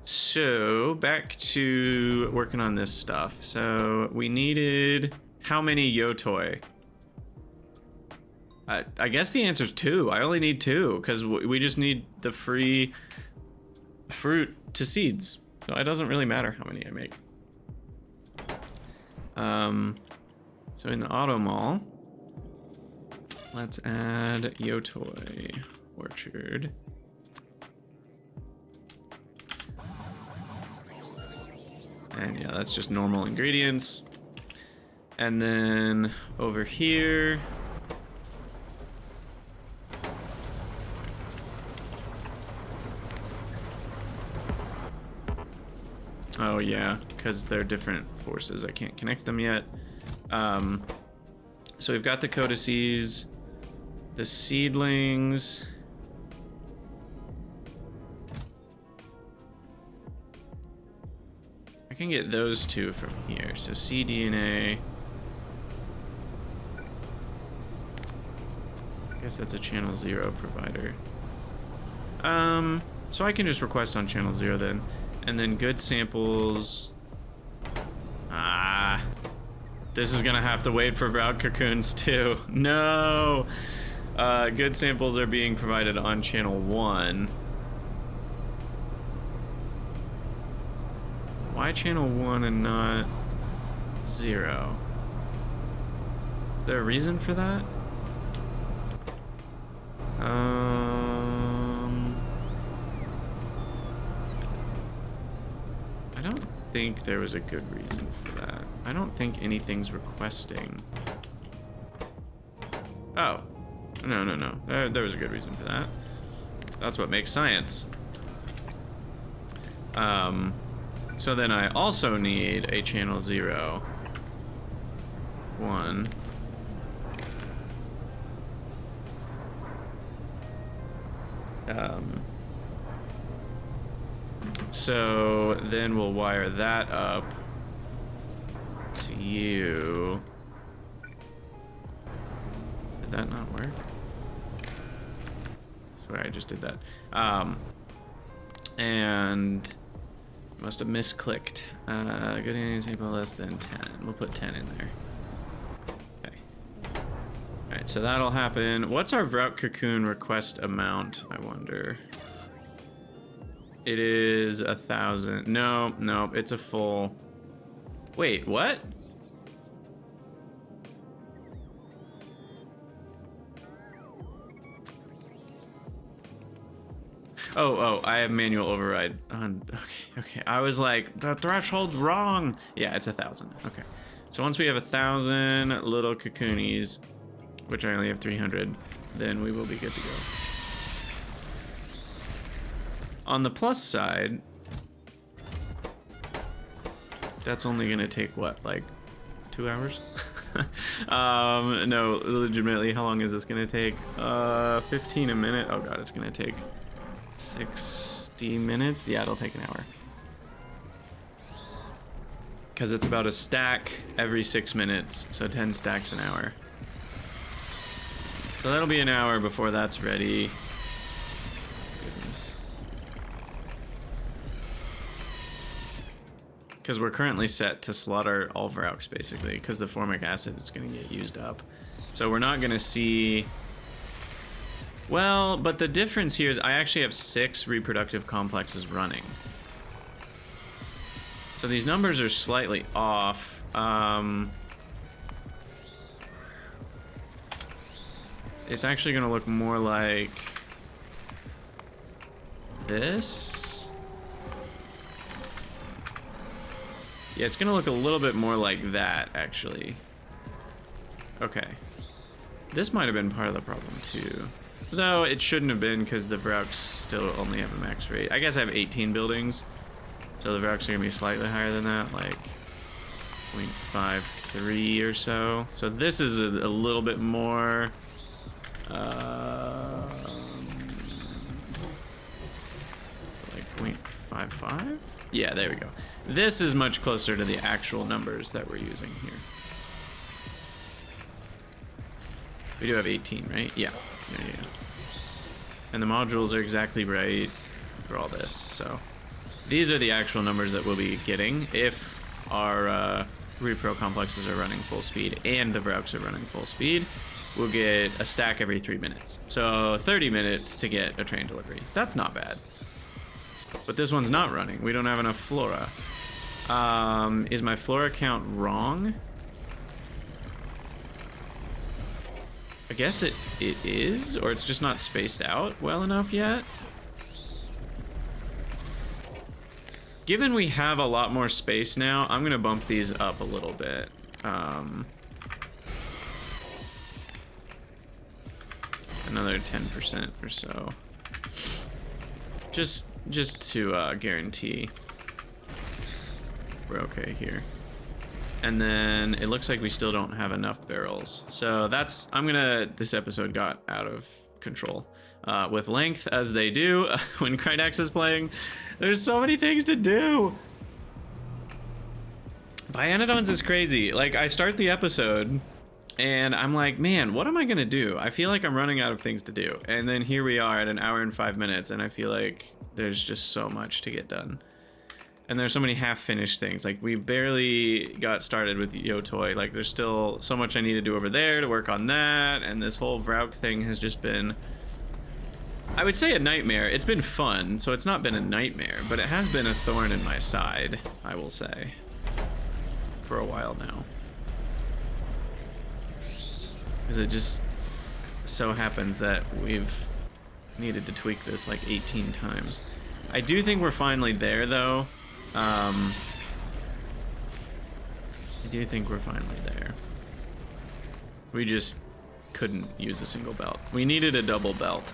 So, back to working on this stuff. So, we needed how many yotoi? I guess the answer is 2. I only need 2, because we just need the free fruit to seeds. So, it doesn't really matter how many I make. So, in the auto mall, let's add yotoi orchard. And yeah, that's just normal ingredients. And then over here, oh yeah, because they're different forces. I can't connect them yet. So we've got the codices, the seedlings. I can get those two from here. So cDNA. I guess that's a channel 0 provider. So I can just request on channel 0 then. And then good samples. This is gonna have to wait for Brown Cocoons too. No! Good samples are being provided on channel 1. Why channel 1 and not 0? Is there a reason for that? I don't think there was a good reason for that. I don't think anything's requesting. Oh. No. There was a good reason for that. That's what makes science. So then I also need a channel 0. 1. So then we'll wire that up to you. Did that not work? Sorry, I just did that. And must have misclicked. Good example less than 10. We'll put 10 in there. Okay. Alright, so that'll happen. What's our Vrout Cocoon request amount, I wonder? It is 1,000. No, it's a full. Wait, what? Oh, I have manual override on. Okay. I was like, the threshold's wrong. Yeah, it's 1,000. Okay. So once we have 1,000 little cocoonies, which I only have 300, then we will be good to go. On the plus side, that's only gonna take what, like 2 hours? No, legitimately, how long is this gonna take? 15 a minute. Oh god, it's gonna take 60 minutes. Yeah, it'll take an hour. Because it's about a stack every 6 minutes, so 10 stacks an hour. So that'll be an hour before that's ready. Goodness. Because we're currently set to slaughter all Vraux, basically, because the formic acid is going to get used up. So we're not going to see... Well, but the difference here is I actually have 6 reproductive complexes running. So these numbers are slightly off. It's actually going to look more like this. Yeah, it's going to look a little bit more like that, actually. Okay. This might have been part of the problem, too. Though it shouldn't have been, because the Vraux still only have a max rate. I guess I have 18 buildings, so the Vraux are going to be slightly higher than that, like 0.53 or so. So this is a little bit more... like 0.55? Yeah, there we go. This is much closer to the actual numbers that we're using here. We do have 18, right? Yeah. There you go. And the modules are exactly right for all this. So these are the actual numbers that we'll be getting if our repro complexes are running full speed and the Vraux are running full speed. We'll get a stack every 3 minutes. So 30 minutes to get a train delivery. That's not bad. But this one's not running. We don't have enough flora. Is my flora count wrong? I guess it is, or it's just not spaced out well enough yet. Given we have a lot more space now, I'm gonna bump these up a little bit. Another 10% or so. Just to guarantee we're okay here. And then it looks like we still don't have enough barrels. So that's, this episode got out of control. With length, as they do, when Krydax is playing, there's so many things to do. pYanodon's is crazy. Like, I start the episode, and I'm like, man, what am I gonna do? I feel like I'm running out of things to do. And then here we are at an hour and 5 minutes, and I feel like there's just so much to get done. And there's so many half-finished things. Like, we barely got started with Yotoi. Like, there's still so much I need to do over there to work on that. And this whole Vrauk thing has just been, I would say, a nightmare. It's been fun, so it's not been a nightmare, but it has been a thorn in my side, I will say, for a while now. Because it just so happens that we've needed to tweak this like 18 times. I do think we're finally there, though. I do think we're finally there. We just couldn't use a single belt. We needed a double belt.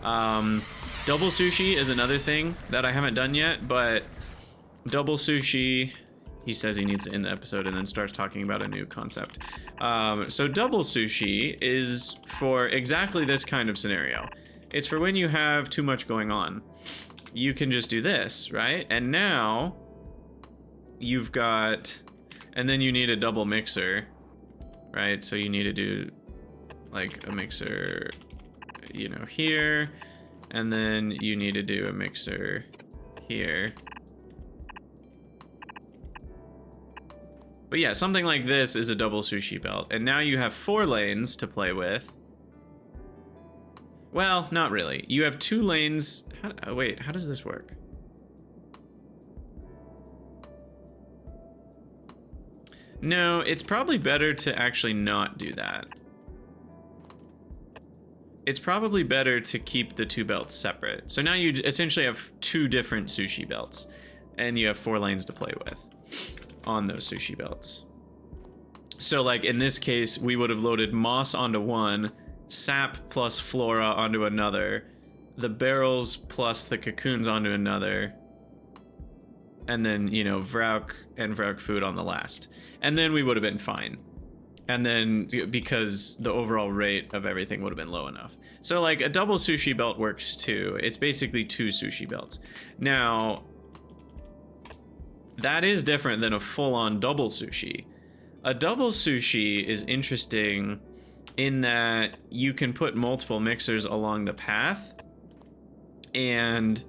Double sushi is another thing that I haven't done yet, but double sushi, he says he needs to end the episode and then starts talking about a new concept. So double sushi is for exactly this kind of scenario. It's for when you have too much going on. You can just do this, right? And now you've got, and then you need a double mixer, right? So you need to do like a mixer, you know, here, and then you need to do a mixer here. But yeah, something like this is a double sushi belt. And now you have 4 lanes to play with. Well, not really. You have 2 lanes. Wait, how does this work? No, it's probably better to actually not do that. It's probably better to keep the 2 belts separate. So now you essentially have 2 different sushi belts, and you have 4 lanes to play with on those sushi belts. So like in this case, we would have loaded moss onto one, sap plus flora onto another, the barrels plus the cocoons onto another, and then, you know, Vrauk and Vrauk food on the last. And then we would have been fine. And then because the overall rate of everything would have been low enough. So like a double sushi belt works too. It's basically 2 sushi belts. Now, that is different than a full-on double sushi. A double sushi is interesting in that you can put multiple mixers along the path, and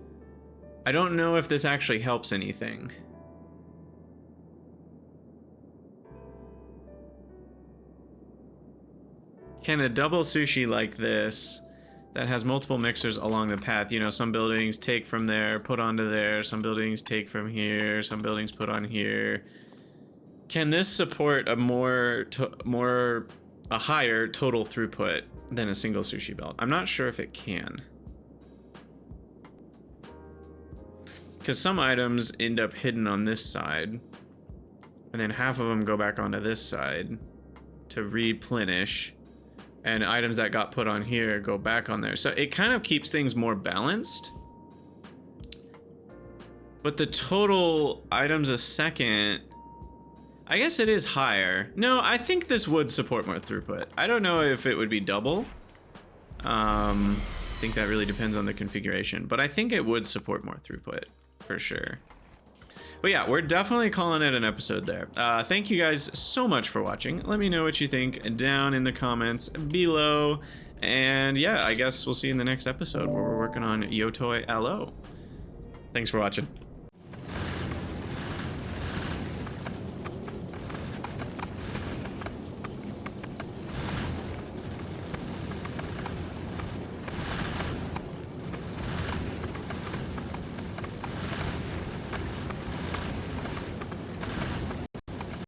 I don't know if this actually helps anything. Can a double sushi like this that has multiple mixers along the path, you know, some buildings take from there, put onto there, some buildings take from here, some buildings put on here. Can this support a a higher total throughput than a single sushi belt? I'm not sure if it can. Because some items end up hidden on this side, and then half of them go back onto this side to replenish, and items that got put on here go back on there. So it kind of keeps things more balanced. But the total items a second, I guess it is higher. No, I think this would support more throughput. I don't know if it would be double. I think that really depends on the configuration, but I think it would support more throughput for sure. But yeah, we're definitely calling it an episode there. Thank you guys so much for watching. Let me know what you think down in the comments below. And yeah, I guess we'll see you in the next episode where we're working on Yotoi Alo. Thanks for watching.